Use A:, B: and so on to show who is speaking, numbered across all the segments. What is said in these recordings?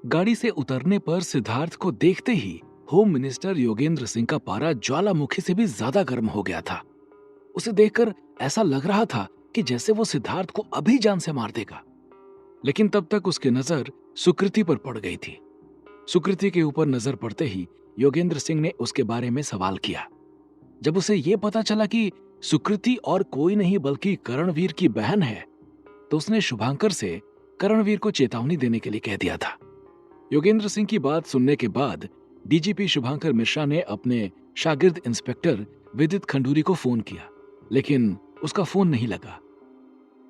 A: गाड़ी से उतरने पर सिद्धार्थ को देखते ही होम मिनिस्टर योगेंद्र सिंह का पारा ज्वालामुखी से भी ज्यादा गर्म हो गया था। उसे देखकर ऐसा लग रहा था कि जैसे वो सिद्धार्थ को अभी जान से मार देगा। लेकिन तब तक उसकी नजर सुकृति पर पड़ गई थी। सुकृति के ऊपर नजर पड़ते ही योगेंद्र सिंह ने उसके बारे में सवाल किया। जब उसे यह पता चला कि सुकृति और कोई नहीं बल्कि करणवीर की बहन है, तो उसने शुभांकर से करणवीर को चेतावनी देने के लिए कह दिया था। योगेंद्र सिंह की बात सुनने के बाद डीजीपी शुभांकर मिश्रा ने अपने शागिर्द इंस्पेक्टर विदित खंडूरी को फोन किया, लेकिन उसका फोन नहीं लगा।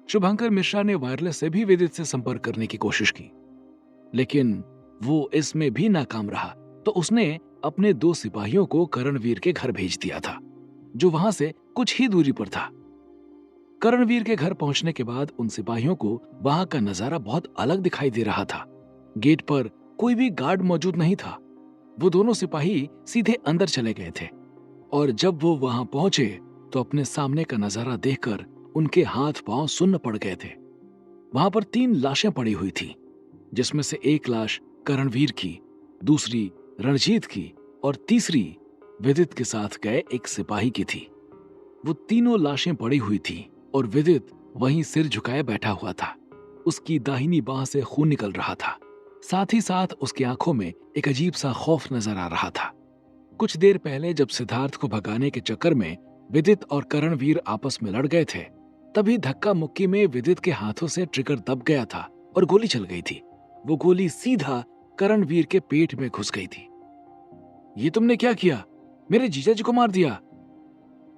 A: शुभांकर मिश्रा ने वायरलेस से भी विदित से संपर्क करने की कोशिश की, लेकिन वो इसमें भी नाकाम रहा। तो उसने अपने 2 सिपाहियों को करणवीर के घर भेज दिया था, जो वहां से कुछ ही दूरी पर था। करणवीर के घर पहुंचने के बाद उन सिपाहियों को वहां का नजारा बहुत अलग दिखाई दे रहा था। गेट पर कोई भी गार्ड मौजूद नहीं था। वो दोनों सिपाही सीधे अंदर चले गए थे और जब वो वहां पहुंचे तो अपने सामने का नजारा देखकर उनके हाथ पांव सुन्न पड़ गए थे। वहां पर 3 लाशें पड़ी हुई थी, जिसमें से एक लाश करणवीर की, दूसरी रणजीत की और तीसरी विदित के साथ गए एक सिपाही की थी। वो तीनों लाशें पड़ी हुई थी और विदित वहीं सिर झुकाए बैठा हुआ था। उसकी दाहिनी बांह से खून निकल रहा था। साथ ही साथ उसकी आंखों में एक अजीब सा खौफ नजर आ रहा था। कुछ देर पहले जब सिद्धार्थ को भगाने के चक्कर में विदित और करणवीर आपस में लड़ गए थे, तभी धक्का मुक्की में विदित के हाथों से ट्रिगर दब गया था और गोली चल गई थी। वो गोली सीधा करणवीर के पेट में घुस गई थी। ये तुमने क्या किया? मेरे जीजा जी को मार दिया।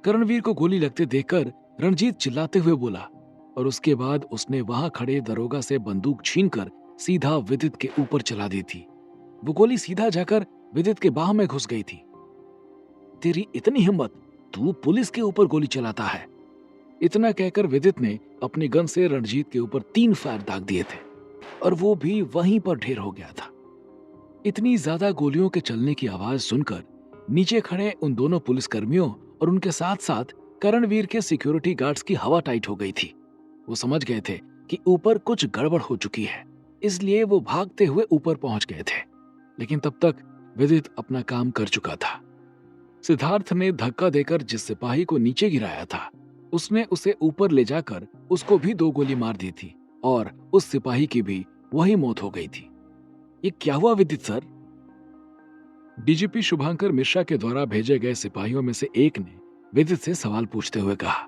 A: करणवीर को गोली लगते देखकर रणजीत चिल्लाते हुए बोला और उसके बाद उसने वहां खड़े दरोगा से बंदूक छीनकर सीधा विदित के ऊपर चला दी थी। वो गोली सीधा जाकर विदित के बाह में घुस गई थी। तेरी इतनी हिम्मत, तू पुलिस के ऊपर गोली चलाता है? इतना कहकर विदित ने अपनी गन से रणजीत के ऊपर 3 फायर दाग दिए थे और वो भी वहीं पर ढेर हो गया था। इतनी ज्यादा गोलियों के चलने की आवाज सुनकर नीचे खड़े उन दोनों पुलिसकर्मियों और उनके साथ साथ करणवीर के सिक्योरिटी गार्ड्स की हवा टाइट हो गई थी। वो समझ गए थे कि ऊपर कुछ गड़बड़ हो चुकी है, इसलिए वो भागते हुए ऊपर पहुंच गए थे। लेकिन तब तक विदित अपना काम कर चुका था। सिद्धार्थ ने धक्का देकर जिस सिपाही को नीचे गिराया था, उसने उसे ऊपर ले जाकर उसको भी 2 गोली मार दी थी और उस सिपाही की भी वही मौत हो गई थी। ये क्या हुआ विदित सर? डीजीपी शुभांकर मिश्रा के द्वारा भेजे गए सिपाहियों में से एक ने विदित से सवाल पूछते हुए कहा।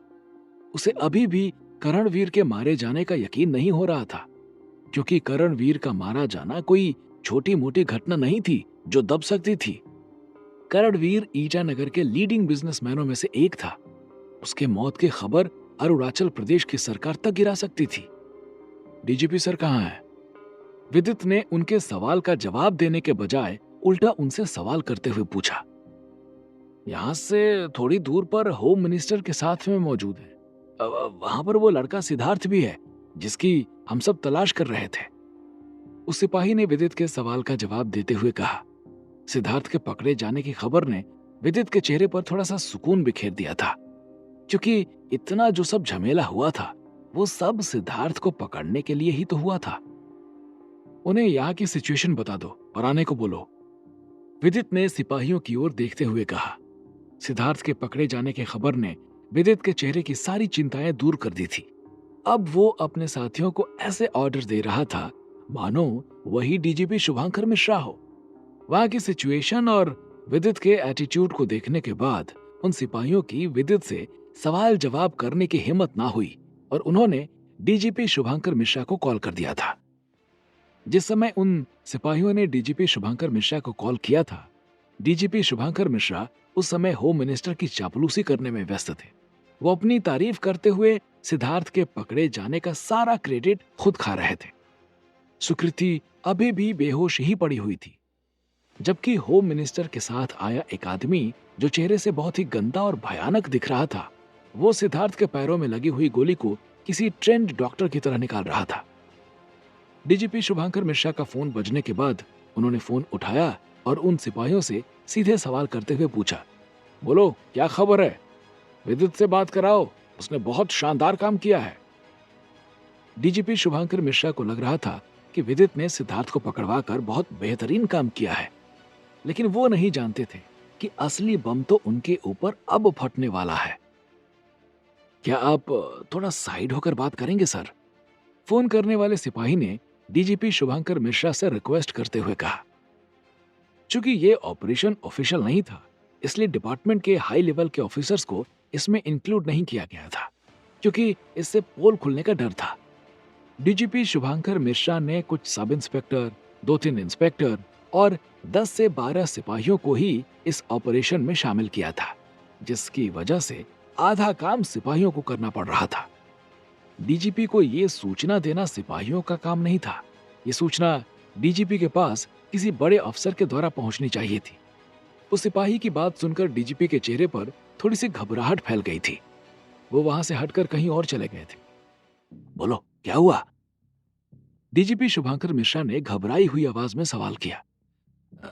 A: उसे अभी भी करणवीर के मारे जाने का यकीन नहीं हो रहा था, क्योंकि करणवीर का मारा जाना कोई छोटी मोटी घटना नहीं थी जो दब सकती थी। करणवीर ईटानगर के लीडिंग बिजनेसमैनों में से एक था। उसके मौत की खबर अरुणाचल प्रदेश की सरकार तक गिरा सकती थी। डीजीपी सर कहाँ हैं? विदित ने उनके सवाल का जवाब देने के बजाय उल्टा उनसे सवाल करते हुए पूछा। यहां से थोड़ी दूर पर होम मिनिस्टर के साथ में मौजूद है। वहां पर वो लड़का सिद्धार्थ भी है, जिसकी हम सब तलाश कर रहे थे। उस सिपाही ने विदित के सवाल का जवाब देते हुए कहा। सिद्धार्थ के पकड़े जाने की खबर ने विदित के चेहरे पर थोड़ा सा सुकून बिखेर दिया था, क्योंकि इतना जो सब झमेला हुआ था वो सब सिद्धार्थ को पकड़ने के लिए ही तो हुआ था। उन्हें यहाँ की सिचुएशन बता दो और आने को बोलो, विदित ने सिपाहियों की ओर देखते हुए कहा। सिद्धार्थ के पकड़े जाने की खबर ने विदित के चेहरे की सारी चिंताएं दूर कर दी थी। अब वो अपने साथियों को ऐसे ऑर्डर दे रहा था मानो वही डीजीपी शुभांकर मिश्रा हो। वहां की सिचुएशन और विदित के एटीट्यूड को देखने के बाद उन सिपाहियों की विदित से सवाल जवाब करने की हिम्मत ना हुई और उन्होंने डीजीपी शुभांकर मिश्रा को कॉल कर दिया था। जिस समय उन सिपाहियों ने डीजीपी शुभांकर मिश्रा को कॉल किया था, डीजीपी शुभांकर मिश्रा उस समय होम मिनिस्टर की चापलूसी करने में व्यस्त थे। वो अपनी तारीफ करते हुए सिद्धार्थ के पकड़े जाने का सारा क्रेडिट खुद खा रहे थे। सुकृति अभी भी बेहोश ही पड़ी हुई थी, जबकि होम मिनिस्टर के साथ आया एक आदमी जो चेहरे से बहुत ही गंदा और भयानक दिख रहा था, वो सिद्धार्थ के पैरों में लगी हुई गोली को किसी ट्रेंड डॉक्टर की तरह निकाल रहा था। डीजीपी शुभांकर मिश्रा का फोन बजने के बाद उन्होंने फोन उठाया और उन सिपाहियों से सीधे सवाल करते हुए पूछा, बोलो क्या खबर है? विदित से बात कराओ, उसने बहुत शानदार काम किया है। डीजीपी शुभांकर मिश्रा को लग रहा था कि विदित ने सिद्धार्थ को पकड़वाकर बहुत बेहतरीन काम किया है, लेकिन वो नहीं जानते थे कि असली बम तो उनके ऊपर अब फटने वाला है। क्या आप थोड़ा साइड होकर बात करेंगे सर? फोन करने वाले सिपाही ने डीजीपी शुभंकर मिश्रा से रिक्वेस्ट करते हुए कहा। चूंकि ये ऑपरेशन ऑफिशियल नहीं था, इसलिए डिपार्टमेंट के हाई लेवल के ऑफिसर्स को इसमें इंक्लूड नहीं किया गया था, क्योंकि इससे पोल खुलने का डर था। डीजीपी शुभंकर मिश्रा ने कुछ सब इंस्पेक्टर, 2-3 इंस्पेक्टर और 10 से 12 सिपाहियों को ही इस ऑपरेशन में शामिल किया था, जिसकी वजह से आधा काम सिपाहियों को करना पड़ रहा था। डीजीपी को यह सूचना देना सिपाहियों का काम नहीं था। ये सूचना डीजीपी के पास किसी बड़े अफसर के द्वारा पहुंचनी चाहिए थी। उस सिपाही की बात सुनकर डीजीपी के चेहरे पर थोड़ी सी घबराहट फैल गई थी। वो वहां से हटकर कहीं और चले गए थे। बोलो, क्या हुआ? डीजीपी शुभंकर मिश्रा ने घबराई हुई आवाज में सवाल किया।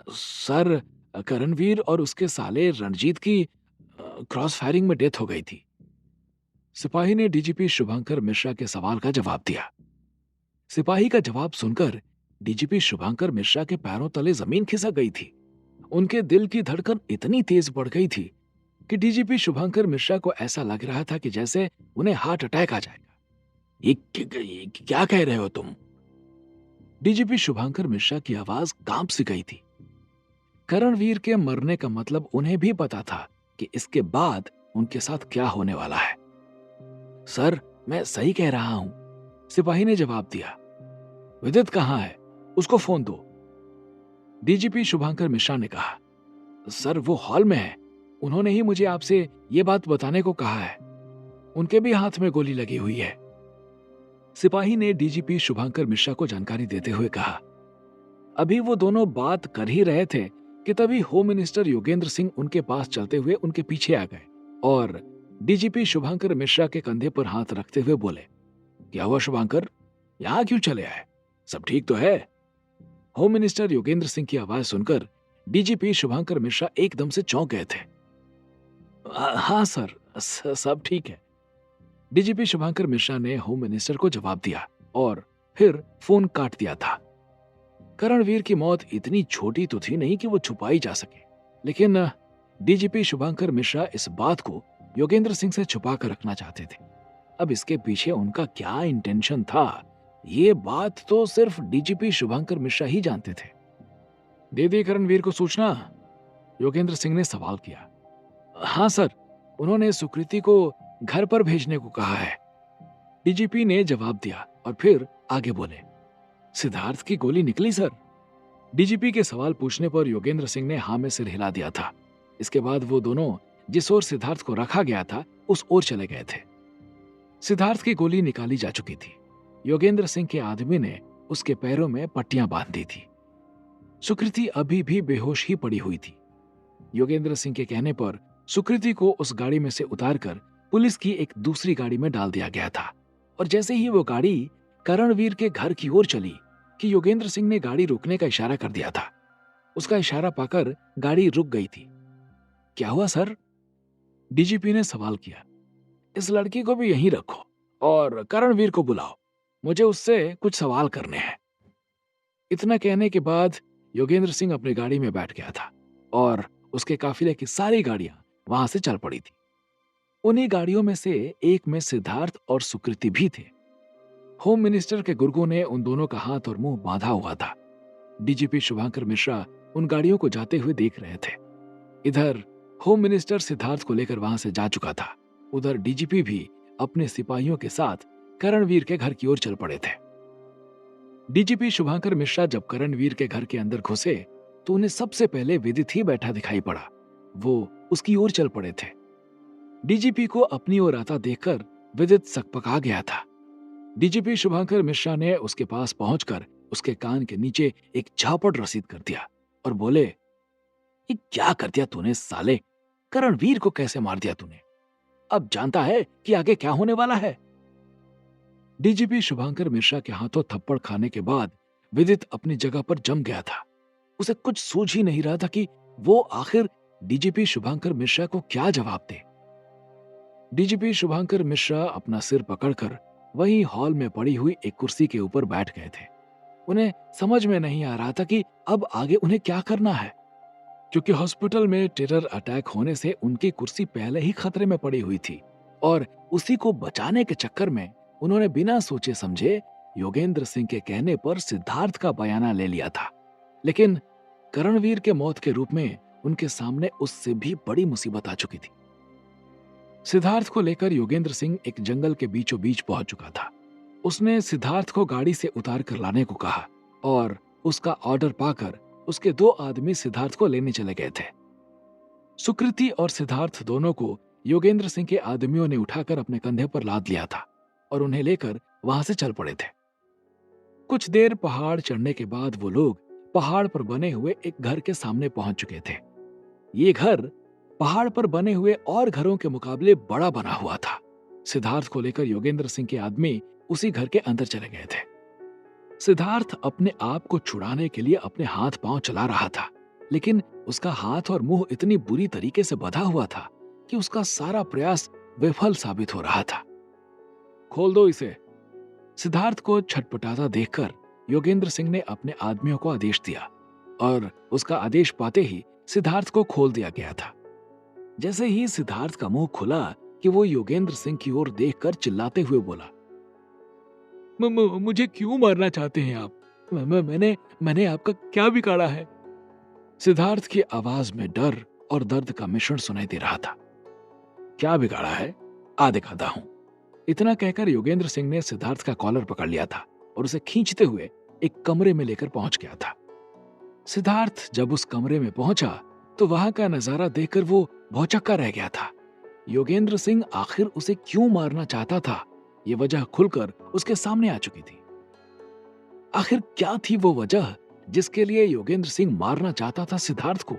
A: सर, करणवीर और उसके साले रणजीत की क्रॉस फायरिंग में डेथ हो गई थी। सिपाही ने डीजीपी शुभंकर मिश्रा के सवाल का जवाब दिया। सिपाही का जवाब सुनकर डीजीपी शुभंकर मिश्रा के पैरों तले जमीन खिसक गई थी। उनके दिल की धड़कन इतनी तेज बढ़ गई थी कि डीजीपी शुभंकर मिश्रा को ऐसा लग रहा था कि जैसे उन्हें हार्ट अटैक आ जाएगा। ये क्या कह रहे हो तुम? डीजीपी शुभंकर मिश्रा की आवाज कांप सी गई थी। करणवीर के मरने का मतलब उन्हें भी पता था कि इसके बाद उनके साथ क्या होने वाला है। सर, मैं सही कह रहा हूं, सिपाही ने जवाब दिया। विदित कहां है? उसको फोन दो। डीजीपी शुभंकर मिश्रा ने कहा। सर, वो हॉल में है। उन्होंने ही मुझे आपसे ये बात बताने को कहा है। उनके भी हाथ में गोली लगी हुई है। सिपाही ने डीजीपी शुभंकर मिश्रा को जानकारी देते हुए कहा। अभी वो दोनों बात कर ही रहे थे कि तभी होम मिनिस्टर योगेंद्र सिंह उनके पास चलते हुए उनके पीछे आ गए और डीजीपी शुभंकर मिश्रा के कंधे पर हाथ रखते हुए बोले, क्या हुआ शुभंकर? यहां क्यों चले आए? सब ठीक तो है? होम मिनिस्टर योगेंद्र सिंह की आवाज सुनकर डीजीपी शुभंकर मिश्रा एकदम से चौंक गए थे। हाँ सर, सब ठीक है। डीजीपी शुभंकर मिश्रा ने होम मिनिस्टर को जवाब दिया और फिर फोन काट दिया था। करणवीर की मौत इतनी छोटी तो थी नहीं कि वो छुपाई जा सके, लेकिन डीजीपी शुभंकर मिश्रा इस बात को योगेंद्र सिंह से छुपा कर रखना चाहते थे। अब इसके पीछे उनका क्या इंटेंशन था, ये बात तो सिर्फ डीजीपी शुभंकर मिश्रा ही जानते थे। दे दी करणवीर को सूचना? योगेंद्र सिंह ने सवाल किया। हाँ सर, उन्होंने सुकृति को घर पर भेजने को कहा है, डीजीपी ने जवाब दिया और फिर आगे बोले। सिद्धार्थ की गोली निकली सर? डीजीपी के सवाल पूछने पर योगेंद्र सिंह ने हाँ में सिर हिला दिया था। इसके बाद वो दोनों जिस ओर सिद्धार्थ को रखा गया था उस ओर चले गए थे। सिद्धार्थ की गोली निकाली जा चुकी थी। योगेंद्र सिंह के आदमी ने उसके पैरों में पट्टियां बांध दी थी। सुकृति अभी भी बेहोश ही पड़ी हुई थी। योगेंद्र सिंह के कहने पर सुकृति को उस गाड़ी में से उतारकर पुलिस की एक दूसरी गाड़ी में डाल दिया गया था और जैसे ही वो गाड़ी करणवीर के घर की ओर चली कि योगेंद्र सिंह ने गाड़ी रोकने का इशारा कर दिया था। उसका इशारा पाकर गाड़ी रुक गई थी। क्या हुआ सर? डीजीपी ने सवाल किया। इस लड़की को भी यहीं रखो और करणवीर को बुलाओ, मुझे उससे कुछ सवाल करने हैं। इतना कहने के बाद योगेंद्र सिंह अपनी गाड़ी में बैठ गया था और उसके काफिले की सारी गाड़ियां वहां से चल पड़ी थी। उन्हीं गाड़ियों में से एक में सिद्धार्थ और सुकृति भी थे। होम मिनिस्टर के गुर्गों ने उन दोनों का हाथ और मुंह बांधा हुआ था। डीजीपी शुभंकर मिश्रा उन गाड़ियों को जाते हुए देख रहे थे। इधर होम मिनिस्टर सिद्धार्थ को लेकर वहां से जा चुका था, उधर डीजीपी भी अपने सिपाहियों के साथ करणवीर के घर की ओर चल पड़े थे। डीजीपी शुभंकर मिश्रा जब करणवीर के घर के अंदर घुसे तो उन्हें सबसे पहले विदित ही बैठा दिखाई पड़ा। वो उसकी ओर चल पड़े थे। डीजीपी को अपनी ओर आता देखकर विदित सकपका गया था। डीजीपी शुभंकर मिश्रा ने उसके पास पहुंचकर उसके कान के नीचे एक झापड़ रसीद कर दिया और बोले, ये क्या कर दिया तूने साले? करणवीर को कैसे मार दिया तूने? अब जानता है कि आगे क्या होने वाला है? डीजीपी शुभंकर मिश्रा के हाथों थप्पड़ खाने के बाद विदित अपनी जगह पर जम गया था। उसे कुछ सूझ ही नहीं रहा था कि वो आखिर डीजीपी शुभंकर मिश्रा को क्या जवाब दे। डीजीपी शुभंकर मिश्रा अपना सिर पकड़कर वहीं हॉल में पड़ी हुई एक कुर्सी के ऊपर बैठ गए थे। उन्हें समझ में नहीं आ रहा था कि अब आगे उन्हें क्या करना है, क्योंकि हॉस्पिटल में टेरर अटैक होने से उनकी कुर्सी पहले ही खतरे में पड़ी हुई थी और उसी को बचाने के चक्कर में उन्होंने बिना सोचे समझे योगेंद्र सिंह के कहने पर सिद्धार्थ का बयाना ले लिया था। लेकिन करणवीर के मौत के रूप में उनके सामने उससे भी बड़ी मुसीबत आ चुकी थी। सिद्धार्थ को लेकर योगेंद्र सिंह एक जंगल के बीचों बीच पहुंच चुका था। उसने सिद्धार्थ को गाड़ी से उतार कर लाने को कहा और उसका ऑर्डर पाकर उसके 2 आदमी सिद्धार्थ को लेने चले गए थे। सुकृति और सिद्धार्थ दोनों को योगेंद्र सिंह के आदमियों ने उठाकर अपने कंधे पर लाद लिया था और उन्हें लेकर वहां से चल पड़े थे। कुछ देर पहाड़ चढ़ने के बाद वो लोग पहाड़ पर बने हुए एक घर के सामने पहुंच चुके थे। ये घर पहाड़ पर बने हुए और घरों के मुकाबले बड़ा बना हुआ था। सिद्धार्थ को लेकर योगेंद्र सिंह के आदमी उसी घर के अंदर चले गए थे। सिद्धार्थ अपने आप को छुड़ाने के लिए अपने हाथ पांव चला रहा था, लेकिन उसका हाथ और मुंह इतनी बुरी तरीके से बंधा हुआ था कि उसका सारा प्रयास विफल साबित हो रहा था। खोल दो इसे। सिद्धार्थ को छटपटाता देखकर योगेंद्र सिंह ने अपने आदमियों को आदेश दिया और उसका आदेश पाते ही सिद्धार्थ को खोल दिया गया था। जैसे ही सिद्धार्थ का मुंह खुला कि वो योगेंद्र सिंह की ओर देखकर चिल्लाते हुए बोला, मुझे क्यों मारना चाहते हैं आप? मैंने आपका क्या बिगाड़ा है? सिद्धार्थ की आवाज में डर और दर्द का मिश्रण सुनाई दे रहा था। क्या बिगाड़ा है? आ दिखाता हूं। इतना कहकर योगेंद्र सिंह ने सिद्धार्थ का कॉलर पकड़ लिया था और उसे खींचते हुए एक कमरे में लेकर पहुंच गया था। सिद्धार्थ जब उस कमरे में पहुंचा तो वहां का नजारा देखकर वो भौचक्का रह गया था। योगेंद्र सिंह आखिर उसे क्यों मारना चाहता था, ये वजह खुलकर उसके सामने आ चुकी थी। आखिर क्या थी वो वजह जिसके लिए योगेंद्र सिंह मारना चाहता था सिद्धार्थ को,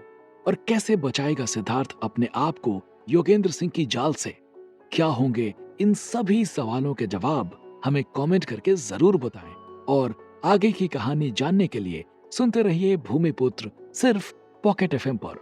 A: और कैसे बचाएगा सिद्धार्थ अपने आप को योगेंद्र सिंह की जाल से? क्या होंगे इन सभी सवालों के जवाब? हमें कमेंट करके जरूर बताएं और आगे की कहानी जानने के लिए सुनते रहिए भूमिपुत्र सिर्फ पॉकेट एफएम पर।